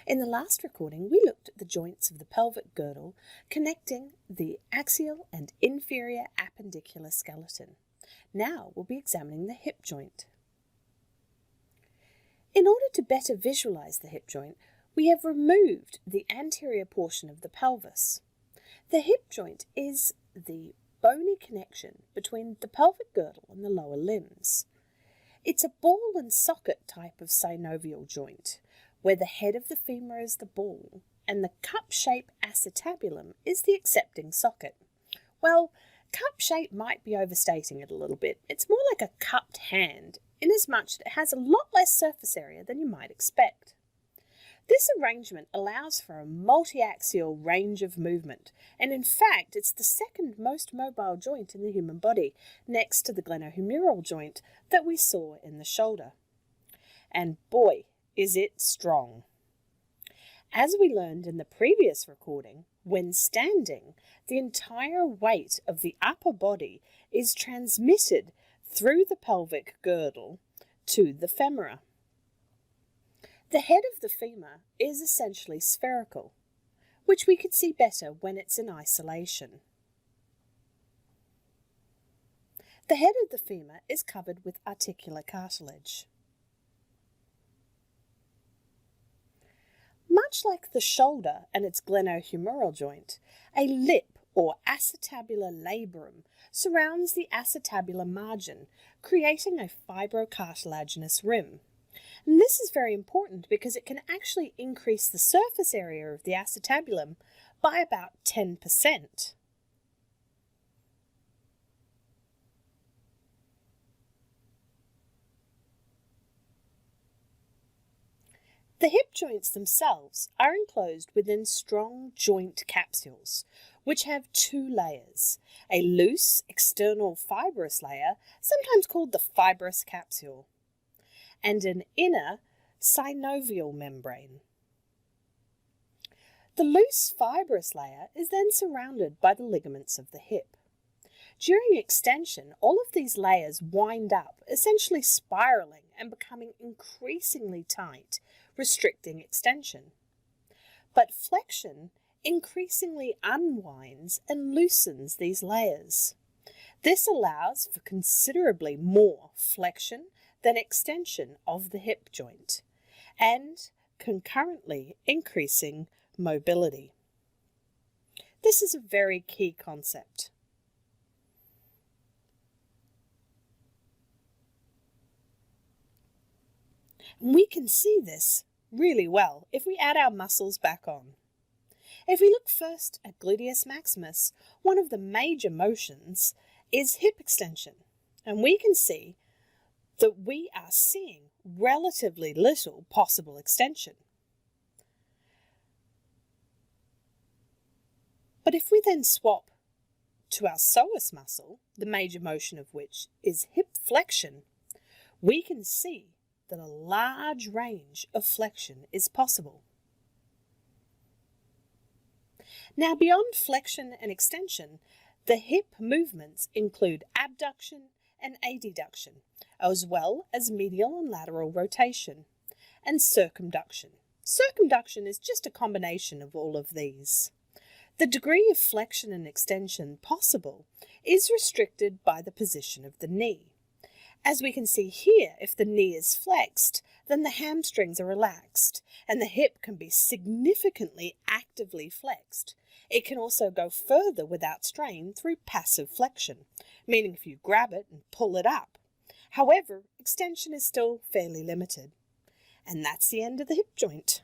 In the last recording, we looked at the joints of the pelvic girdle connecting the axial and inferior appendicular skeleton. Now we'll be examining the hip joint. In order to better visualize the hip joint, we have removed the anterior portion of the pelvis. The hip joint is the bony connection between the pelvic girdle and the lower limbs. It's a ball and socket type of synovial joint, where the head of the femur is the ball and the cup-shaped acetabulum is the accepting socket. Well, cup shape might be overstating it a little bit. It's more like a cupped hand, inasmuch that it has a lot less surface area than you might expect. This arrangement allows for a multi-axial range of movement, and in fact it's the second most mobile joint in the human body, next to the glenohumeral joint that we saw in the shoulder. And boy, is it strong. As we learned in the previous recording, when standing, the entire weight of the upper body is transmitted through the pelvic girdle to the femora. The head of the femur is essentially spherical, which we could see better when it's in isolation. The head of the femur is covered with articular cartilage. Much like the shoulder and its glenohumeral joint, a lip or acetabular labrum surrounds the acetabular margin, creating a fibrocartilaginous rim. And this is very important because it can actually increase the surface area of the acetabulum by about 10%. The hip joints themselves are enclosed within strong joint capsules, which have two layers, a loose external fibrous layer, sometimes called the fibrous capsule, and an inner synovial membrane. The loose fibrous layer is then surrounded by the ligaments of the hip. During extension, all of these layers wind up, essentially spiraling and becoming increasingly tight, restricting extension. But flexion increasingly unwinds and loosens these layers. This allows for considerably more flexion than extension of the hip joint, and concurrently increasing mobility. This is a very key concept. We can see this really well if we add our muscles back on. If we look first at gluteus maximus, one of the major motions is hip extension, and we can see that we are seeing relatively little possible extension. But if we then swap to our psoas muscle, the major motion of which is hip flexion, we can see that a large range of flexion is possible. Now, beyond flexion and extension, the hip movements include abduction and adduction, as well as medial and lateral rotation, and circumduction. Circumduction is just a combination of all of these. The degree of flexion and extension possible is restricted by the position of the knee. As we can see here, if the knee is flexed, then the hamstrings are relaxed, and the hip can be significantly actively flexed. It can also go further without strain through passive flexion, meaning if you grab it and pull it up. However, extension is still fairly limited. And that's the end of the hip joint.